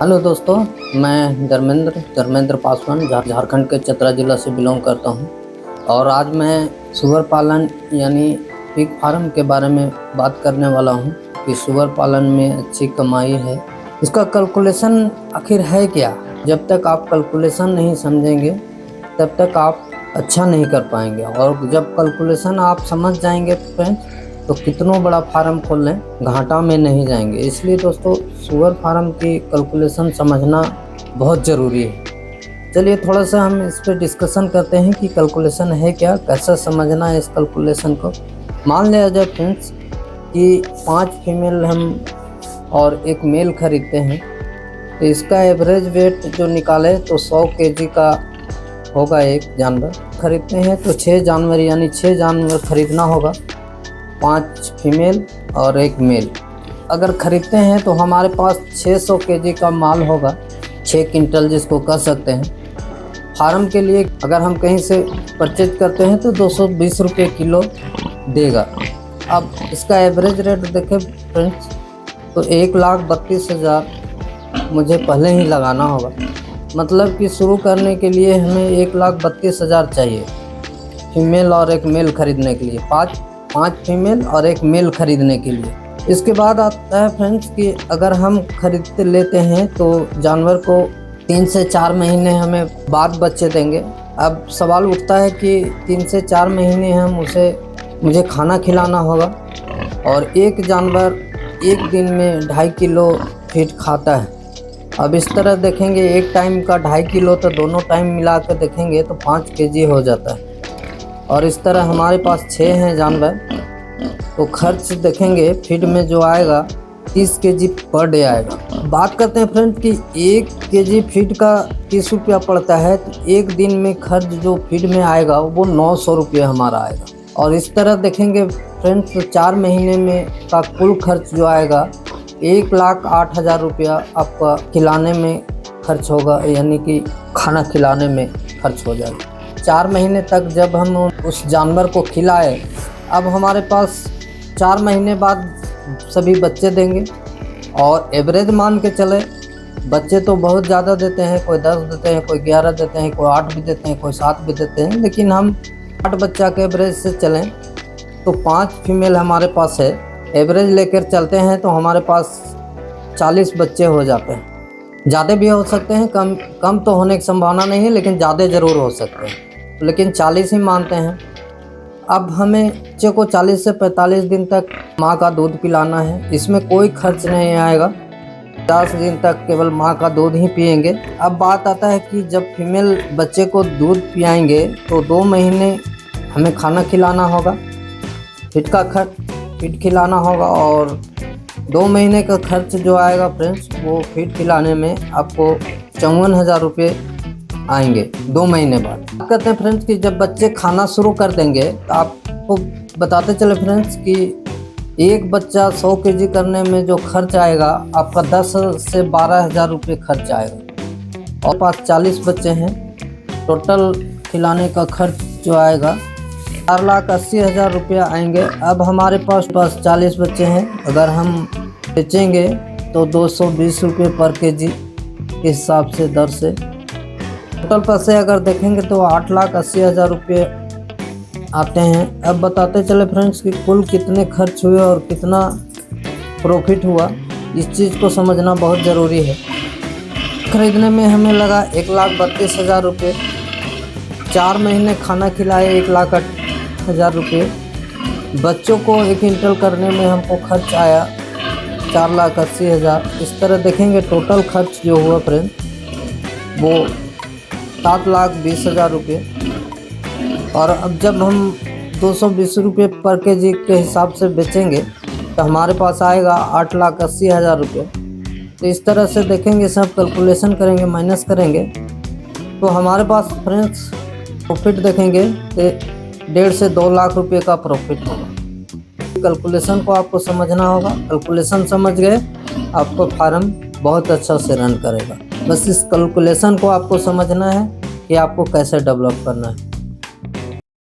Hello दोस्तों, मैं धर्मेंद्र पासवान झारखंड के चतरा ज़िला से बिलोंग करता हूं। और आज मैं सुअर पालन यानी पिग फार्म के बारे में बात करने वाला हूं कि सुअर पालन में अच्छी कमाई है। इसका कैलकुलेशन आखिर है क्या? जब तक आप कैलकुलेशन नहीं समझेंगे तब तक आप अच्छा नहीं कर पाएंगे, और जब कैलकुलेशन आप समझ जाएंगे फ्रेंड्स तो कितनों बड़ा फार्म खोल लें घाटा में नहीं जाएंगे। इसलिए दोस्तों, सुअर फार्म की कैलकुलेशन समझना बहुत ज़रूरी है। चलिए थोड़ा सा हम इस पर डिस्कशन करते हैं कि कैलकुलेशन है क्या, कैसे समझना है इस कैलकुलेशन को। मान लिया जाए फ्रेंड्स कि 5 फीमेल हम और एक मेल खरीदते हैं, तो इसका एवरेज वेट जो निकाले तो 100 kg का होगा। एक जानवर खरीदते हैं तो 6 जानवर यानी 6 जानवर खरीदना होगा, 5 फीमेल और एक मेल। अगर खरीदते हैं तो हमारे पास 600 kg का माल होगा, 6 क्विंटल जिसको कह सकते हैं। फार्म के लिए अगर हम कहीं से परचेज करते हैं तो 220 रुपये किलो देगा। अब इसका एवरेज रेट देखें फ्रेंड्स तो 1,32,000 मुझे पहले ही लगाना होगा। मतलब कि शुरू करने के लिए हमें 1,32,000 चाहिए फीमेल और एक मेल खरीदने के लिए, 5 फीमेल और एक मेल खरीदने के लिए। इसके बाद आता है फ्रेंड्स कि अगर हम खरीदते लेते हैं तो जानवर को 3 से 4 महीने हमें बाद बच्चे देंगे। अब सवाल उठता है कि 3 से 4 महीने मुझे खाना खिलाना होगा, और एक जानवर एक दिन में 2.5 किलो फीड खाता है। अब इस तरह देखेंगे, एक टाइम का 2.5 किलो तो दोनों टाइम मिला कर देखेंगे तो 5 kg हो जाता है। और इस तरह हमारे पास 6 हैं जानवर, तो खर्च देखेंगे फीड में जो आएगा 30 kg पर डे आएगा। बात करते हैं फ्रेंड कि 1 kg फीड का 30 रुपया पड़ता है, तो एक दिन में खर्च जो फीड में आएगा वो 900 रुपये हमारा आएगा। और इस तरह देखेंगे फ्रेंड्स तो 4 महीने में का कुल खर्च जो आएगा 1,08,000 रुपया आपका खिलाने में खर्च होगा, यानी कि खाना खिलाने में खर्च हो जाएगा। 4 महीने तक जब हम उस जानवर को खिलाए, अब हमारे पास 4 महीने बाद सभी बच्चे देंगे। और एवरेज मान के चले, बच्चे तो बहुत ज़्यादा देते हैं, कोई 10 देते हैं, कोई 11 देते हैं, कोई 8 भी देते हैं, कोई 7 भी देते हैं, लेकिन हम 8 बच्चा के एवरेज से चलें तो 5 फीमेल हमारे पास है। एवरेज लेकर चलते हैं तो हमारे पास 40 बच्चे हो जाते हैं। ज़्यादा भी हो सकते हैं, कम तो होने की संभावना नहीं है, लेकिन ज़्यादा ज़रूर हो सकते हैं, लेकिन 40 ही मानते हैं। अब हमें बच्चे को 40 से 45 दिन तक माँ का दूध पिलाना है, इसमें कोई खर्च नहीं आएगा। 50 दिन तक केवल माँ का दूध ही पिएंगे। अब बात आता है कि जब फीमेल बच्चे को दूध पियाएंगे तो 2 महीने हमें खाना खिलाना होगा, फीड खिलाना होगा, और 2 महीने का खर्च जो आएगा फ्रेंड्स वो फीड खिलाने में आपको 54,000 रुपये आएंगे 2 महीने बाद। कहते हैं फ्रेंड्स कि जब बच्चे खाना शुरू कर देंगे तो आपको बताते चले फ्रेंड्स कि एक बच्चा 100 kg करने में जो खर्च आएगा आपका 10 से 12,000 रुपये खर्च आएगा। और पास 40 बच्चे हैं, टोटल खिलाने का खर्च जो आएगा 4,80,000 रुपया आएंगे। अब हमारे पास 40 बच्चे हैं, अगर हम बेचेंगे तो 220 रुपये पर kg के हिसाब से दर से टोटल पैसे अगर देखेंगे तो 8,80,000 रुपये आते हैं। अब बताते चले फ्रेंड्स कि कुल कितने खर्च हुए और कितना प्रॉफिट हुआ, इस चीज़ को समझना बहुत ज़रूरी है। खरीदने में हमें लगा 1,32,000 रुपये, 4 महीने खाना खिलाए 1,08,000 रुपये, बच्चों को 1 क्विंटल करने में हमको खर्च आया 4,80,000। इस तरह देखेंगे टोटल खर्च जो हुआ फ्रेंड वो 7,20,000 रुपये। और अब जब हम 220 रुपये पर kg के हिसाब से बेचेंगे तो हमारे पास आएगा 8,80,000 रुपये। तो इस तरह से देखेंगे, सब कैलकुलेशन करेंगे, माइनस करेंगे तो हमारे पास फ्रेंड्स प्रॉफिट देखेंगे तो 1.5 से 2 लाख रुपये का प्रॉफिट होगा। कैलकुलेशन को आपको समझना होगा, कैलकुलेशन समझ गए आपको फार्म बहुत अच्छा से रन करेगा। बस इस कैलकुलेशन को आपको समझना है कि आपको कैसे डेवलप करना है।